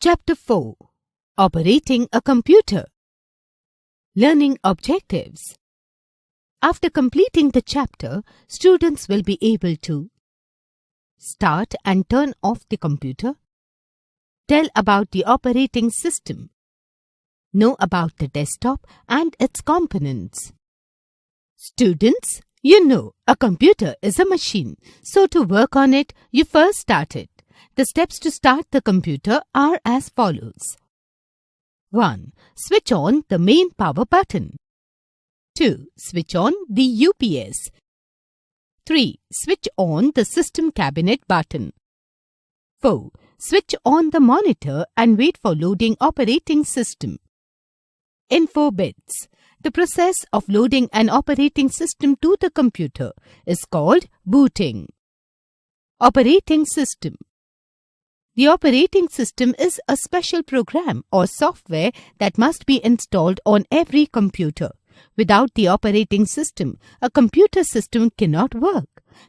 Chapter 4. Operating a Computer. Learning Objectives. After completing the chapter, students will be able to start and turn off the computer, tell about the operating system, know about the desktop and its components. Students, you know a computer is a machine, so to work on it, you first start it. The steps to start the computer are as follows. 1. Switch on the main power button. 2. Switch on the UPS. 3. Switch on the system cabinet button. 4. Switch on the monitor and wait for loading operating system. Info bits. The process of loading an operating system to the computer is called booting. Operating system. The operating system is a special program or software that must be installed on every computer. Without the operating system, a computer system cannot work.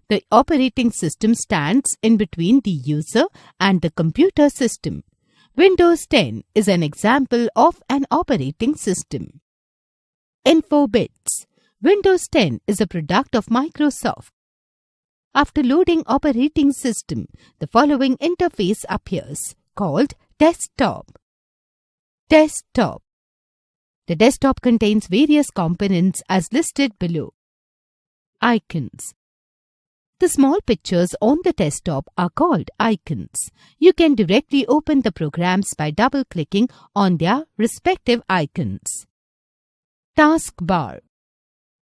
The operating system stands in between the user and the computer system. Windows 10 is an example of an operating system. Info bits. Windows 10 is a product of Microsoft. After loading operating system, the following interface appears, called Desktop. Desktop. The desktop contains various components as listed below. Icons. The small pictures on the desktop are called icons. You can directly open the programs by double-clicking on their respective icons. Taskbar.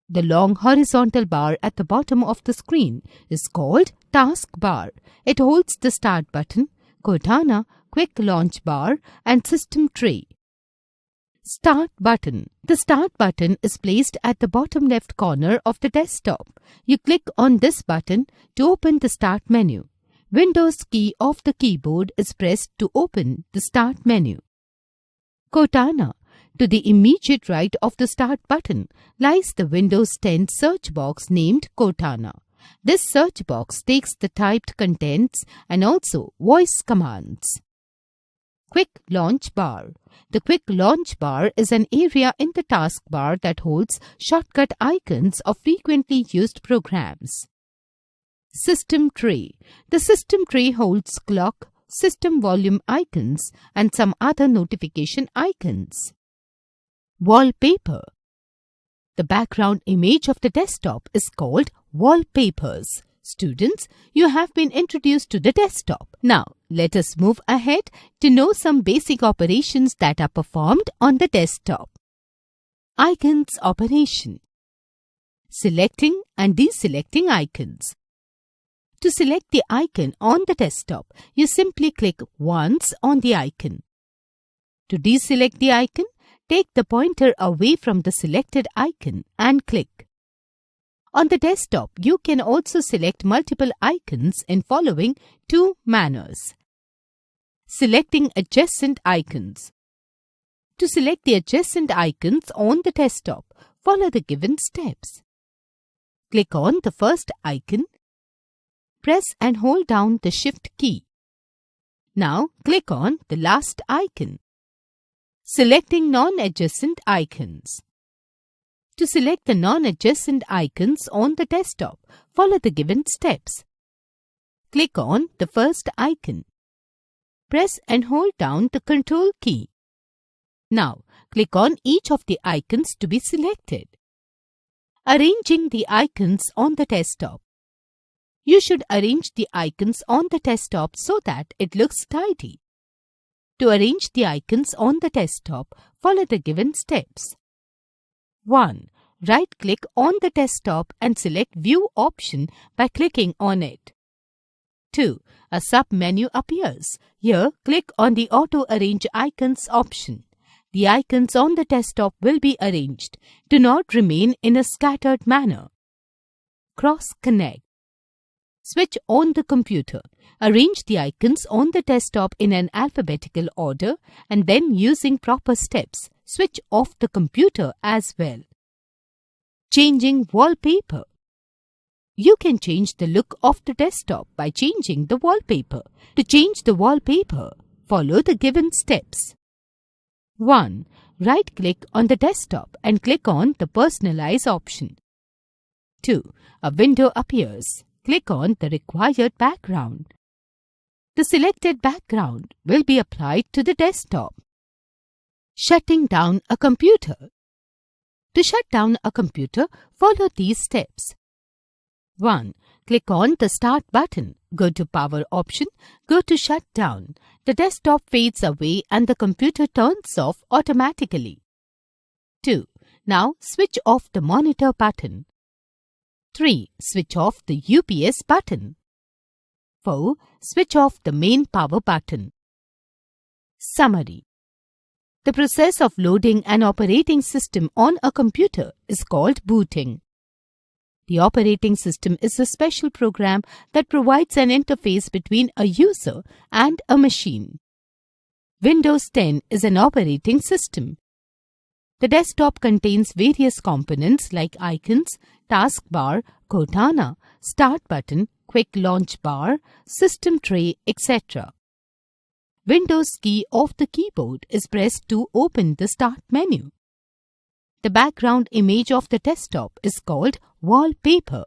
The long horizontal bar at the bottom of the screen is called taskbar. It holds the Start button, Cortana, Quick Launch bar and System tray. Start button. The Start button is placed at the bottom left corner of the desktop. You click on this button to open the Start menu. Windows key of the keyboard is pressed to open the Start menu. Cortana. To the immediate right of the Start button lies the Windows 10 search box named Cortana. This search box takes the typed contents and also voice commands. Quick Launch Bar. The Quick Launch Bar is an area in the taskbar that holds shortcut icons of frequently used programs. System Tray. The System Tray holds clock, system volume icons and some other notification icons. Wallpaper. The background image of the desktop is called wallpapers. Students, you have been introduced to the desktop. Now, let us move ahead to know some basic operations that are performed on the desktop. Icons operation. Selecting and deselecting icons. To select the icon on the desktop, you simply click once on the icon. To deselect the icon, take the pointer away from the selected icon and click. On the desktop, you can also select multiple icons in following two manners. Selecting adjacent icons. To select the adjacent icons on the desktop, follow the given steps. Click on the first icon. Press and hold down the Shift key. Now, click on the last icon. Selecting non-adjacent icons. To select the non-adjacent icons on the desktop, follow the given steps. Click on the first icon. Press and hold down the Control key. Now, click on each of the icons to be selected. Arranging the icons on the desktop. You should arrange the icons on the desktop so that it looks tidy. To arrange the icons on the desktop, follow the given steps. 1. Right-click on the desktop and select View option by clicking on it. 2. A sub-menu appears. Here, click on the Auto Arrange Icons option. The icons on the desktop will be arranged. Do not remain in a scattered manner. Cross-connect. Switch on the computer. Arrange the icons on the desktop in an alphabetical order and then using proper steps, switch off the computer as well. Changing wallpaper. You can change the look of the desktop by changing the wallpaper. To change the wallpaper, Follow the given steps. 1. Right-click on the desktop and click on the Personalize option. 2. A window appears. Click on the required background. The selected background will be applied to the desktop. Shutting down a computer. To shut down a computer, follow these steps. 1. Click on the Start button. Go to Power option. Go to Shut down. The desktop fades away and the computer turns off automatically. 2. Now switch off the Monitor button. 3. Switch off the UPS button. 4. Switch off the Main Power button. Summary. The process of loading an operating system on a computer is called booting. The operating system is a special program that provides an interface between a user and a machine. Windows 10 is an operating system. The desktop contains various components like icons, taskbar, Cortana, Start button, Quick Launch bar, System tray, etc. Windows key of the keyboard is pressed to open the Start menu. The background image of the desktop is called wallpaper.